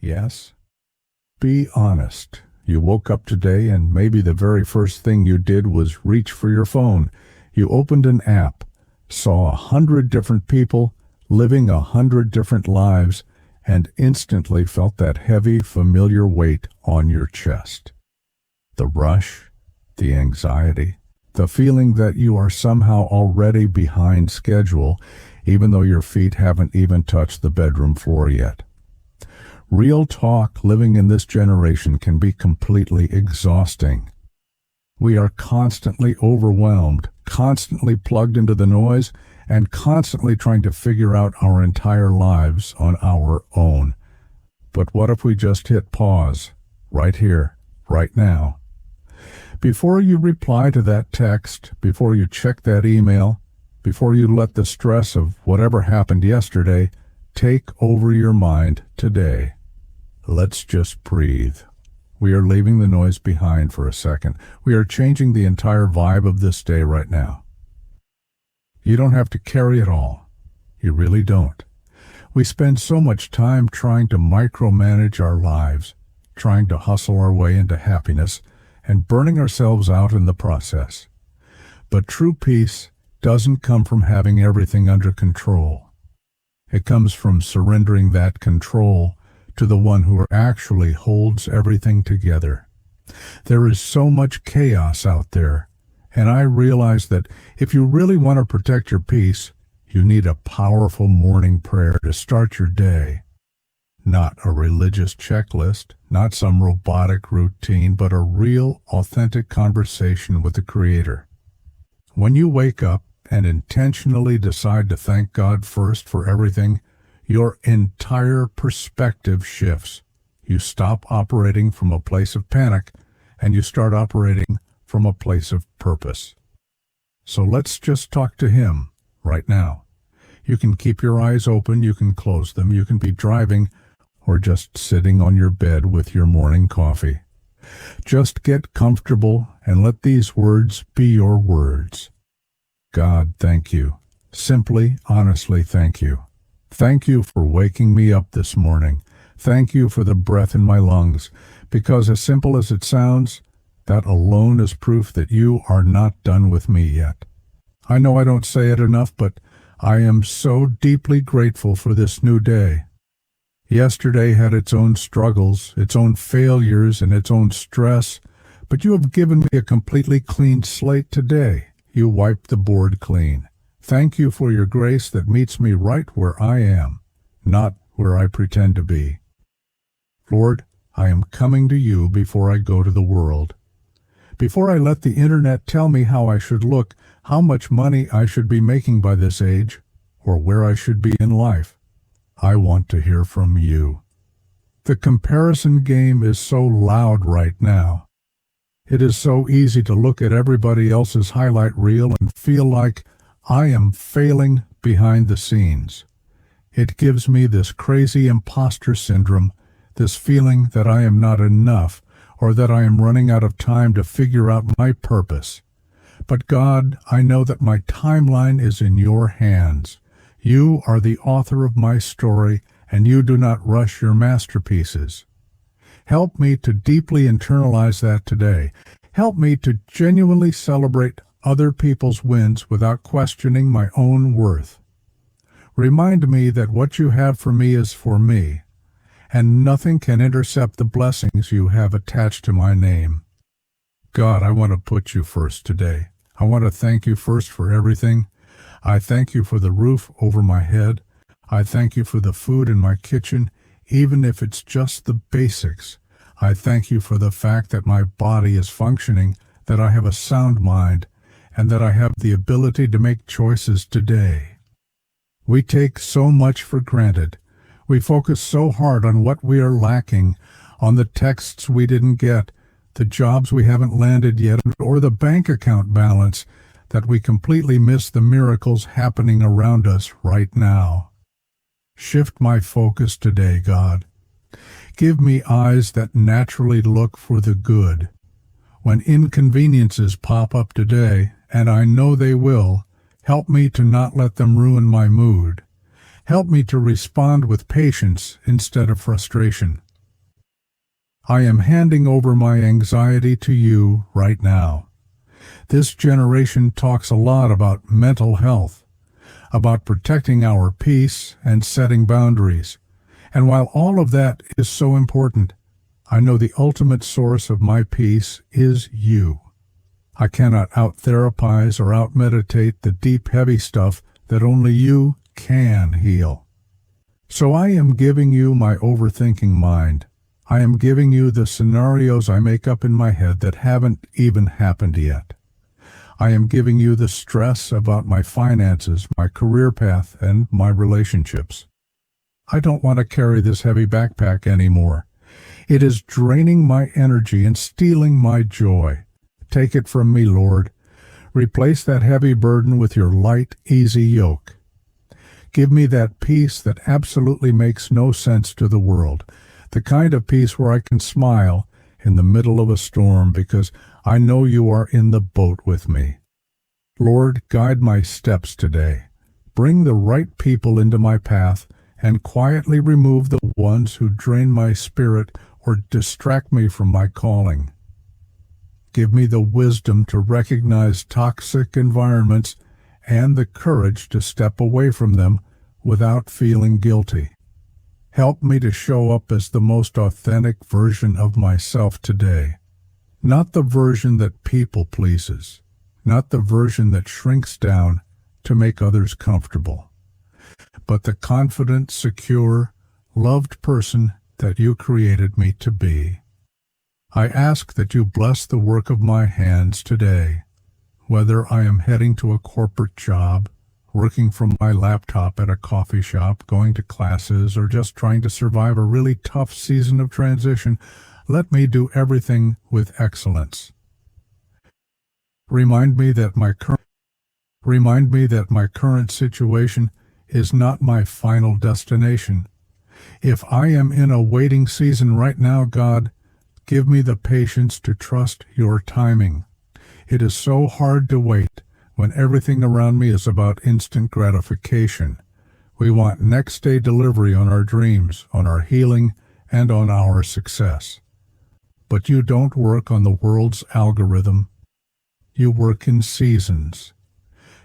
Yes? Be honest. You woke up today and maybe the very first thing you did was reach for your phone. You opened an app, saw 100 different people living 100 different lives, and instantly felt that heavy, familiar weight on your chest. The rush, the anxiety, the feeling that you are somehow already behind schedule, even though your feet haven't even touched the bedroom floor yet. Real talk, living in this generation can be completely exhausting. We are constantly overwhelmed, constantly plugged into the noise, and constantly trying to figure out our entire lives on our own. But what if we just hit pause, right here, right now? Before you reply to that text, before you check that email, before you let the stress of whatever happened yesterday take over your mind today, let's just breathe. We are leaving the noise behind for a second. We are changing the entire vibe of this day right now. You don't have to carry it all. You really don't. We spend so much time trying to micromanage our lives, trying to hustle our way into happiness, and burning ourselves out in the process. But true peace doesn't come from having everything under control. It comes from surrendering that control to the one who actually holds everything together. There is so much chaos out there, and I realize that if you really want to protect your peace, you need a powerful morning prayer to start your day. Not a religious checklist, not some robotic routine, but a real, authentic conversation with the Creator. When you wake up and intentionally decide to thank God first for everything, your entire perspective shifts. You stop operating from a place of panic, and you start operating from a place of purpose. So let's just talk to Him right now. You can keep your eyes open, you can close them, you can be driving, or just sitting on your bed with your morning coffee. Just get comfortable and let these words be your words. God, thank you. Simply, honestly, thank you. Thank you for waking me up this morning. Thank you for the breath in my lungs, because as simple as it sounds, that alone is proof that you are not done with me yet. I know I don't say it enough, but I am so deeply grateful for this new day. Yesterday had its own struggles, its own failures, and its own stress, but you have given me a completely clean slate today. You wiped the board clean. Thank you for your grace that meets me right where I am, not where I pretend to be. Lord, I am coming to you before I go to the world. Before I let the internet tell me how I should look, how much money I should be making by this age, or where I should be in life, I want to hear from you. The comparison game is so loud right now. It is so easy to look at everybody else's highlight reel and feel like I am failing behind the scenes. It gives me this crazy imposter syndrome, this feeling that I am not enough, or that I am running out of time to figure out my purpose. But God, I know that my timeline is in your hands. You are the author of my story, and you do not rush your masterpieces. Help me to deeply internalize that today. Help me to genuinely celebrate other people's wins without questioning my own worth. Remind me that what you have for me is for me, and nothing can intercept the blessings you have attached to my name. God, I want to put you first today. I want to thank you first for everything. I thank you for the roof over my head. I thank you for the food in my kitchen, even if it's just the basics. I thank you for the fact that my body is functioning, that I have a sound mind, and that I have the ability to make choices today. We take so much for granted. We focus so hard on what we are lacking, on the texts we didn't get, the jobs we haven't landed yet, or the bank account balance, that we completely miss the miracles happening around us right now. Shift my focus today, God. Give me eyes that naturally look for the good. When inconveniences pop up today, and I know they will, help me to not let them ruin my mood. Help me to respond with patience instead of frustration. I am handing over my anxiety to you right now. This generation talks a lot about mental health, about protecting our peace and setting boundaries. And while all of that is so important, I know the ultimate source of my peace is you. I cannot out-therapize or out-meditate the deep, heavy stuff that only you can heal. So I am giving you my overthinking mind. I am giving you the scenarios I make up in my head that haven't even happened yet. I am giving you the stress about my finances, my career path, and my relationships. I don't want to carry this heavy backpack anymore. It is draining my energy and stealing my joy. Take it from me, Lord. Replace that heavy burden with your light, easy yoke. Give me that peace that absolutely makes no sense to the world, the kind of peace where I can smile in the middle of a storm because I know you are in the boat with me. Lord, guide my steps today. Bring the right people into my path and quietly remove the ones who drain my spirit or distract me from my calling. Give me the wisdom to recognize toxic environments and the courage to step away from them without feeling guilty. Help me to show up as the most authentic version of myself today, not the version that people pleases, not the version that shrinks down to make others comfortable, but the confident, secure, loved person that you created me to be. I ask that you bless the work of my hands today, whether I am heading to a corporate job, working from my laptop at a coffee shop, going to classes, or just trying to survive a really tough season of transition. Let me do everything with excellence. Remind me that my current situation is not my final destination. If I am in a waiting season right now, God, give me the patience to trust your timing. It is so hard to wait when everything around me is about instant gratification. We want next-day delivery on our dreams, on our healing, and on our success. But you don't work on the world's algorithm. You work in seasons.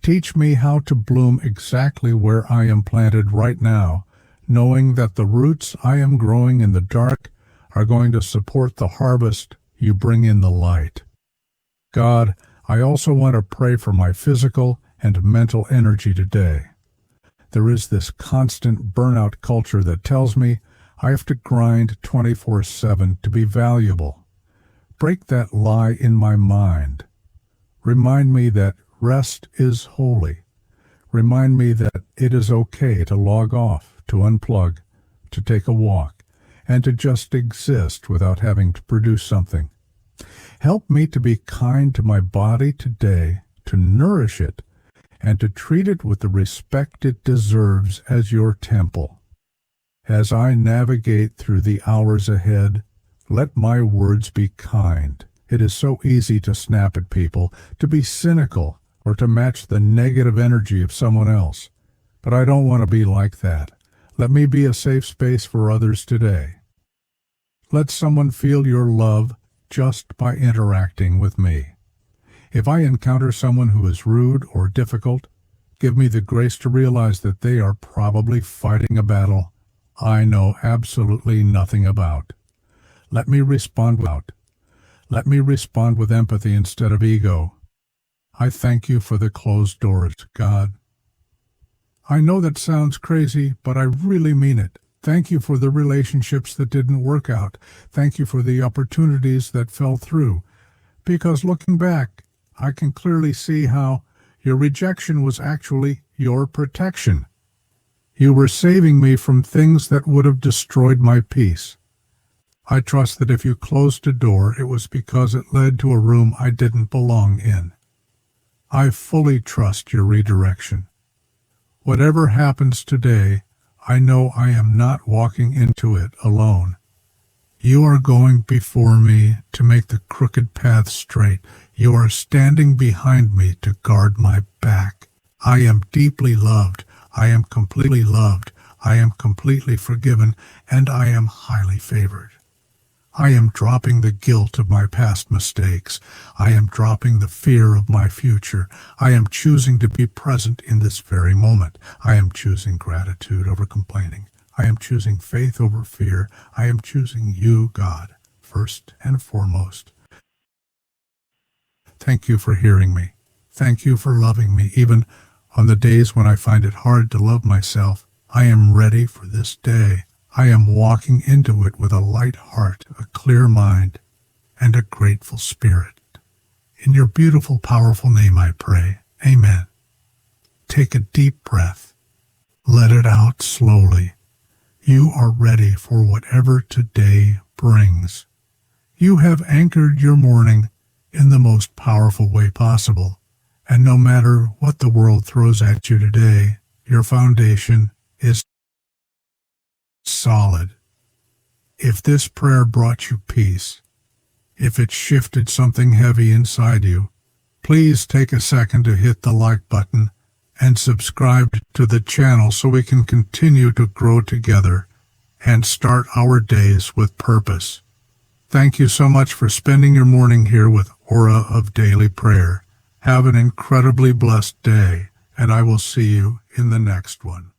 Teach me how to bloom exactly where I am planted right now, knowing that the roots I am growing in the dark are going to support the harvest you bring in the light. God, I also want to pray for my physical and mental energy today. There is this constant burnout culture that tells me I have to grind 24/7 to be valuable. Break that lie in my mind. Remind me that rest is holy. Remind me that it is okay to log off, to unplug, to take a walk, and to just exist without having to produce something. Help me to be kind to my body today, to nourish it, and to treat it with the respect it deserves as your temple. As I navigate through the hours ahead, let my words be kind. It is so easy to snap at people, to be cynical, or to match the negative energy of someone else. But I don't want to be like that. Let me be a safe space for others today. Let someone feel your love just by interacting with me. If I encounter someone who is rude or difficult, give me the grace to realize that they are probably fighting a battle I know absolutely nothing about. Let me respond with empathy instead of ego. I thank you for the closed doors, God. I know that sounds crazy, but I really mean it. Thank you for the relationships that didn't work out. Thank you for the opportunities that fell through. Because looking back, I can clearly see how your rejection was actually your protection. You were saving me from things that would have destroyed my peace. I trust that if you closed a door, it was because it led to a room I didn't belong in. I fully trust your redirection. Whatever happens today, I know I am not walking into it alone. You are going before me to make the crooked path straight. You are standing behind me to guard my back. I am deeply loved. I am completely loved. I am completely forgiven, and I am highly favored. I am dropping the guilt of my past mistakes. I am dropping the fear of my future. I am choosing to be present in this very moment. I am choosing gratitude over complaining. I am choosing faith over fear. I am choosing you, God, first and foremost. Thank you for hearing me. Thank you for loving me, even on the days when I find it hard to love myself. I am ready for this day. I am walking into it with a light heart, a clear mind, and a grateful spirit. In your beautiful, powerful name I pray. Amen. Take a deep breath. Let it out slowly. You are ready for whatever today brings. You have anchored your morning in the most powerful way possible. And no matter what the world throws at you today, your foundation is solid. If this prayer brought you peace, if it shifted something heavy inside you, please take a second to hit the like button and subscribe to the channel so we can continue to grow together and start our days with purpose. Thank you so much for spending your morning here with Aura of Daily Prayer. Have an incredibly blessed day, and I will see you in the next one.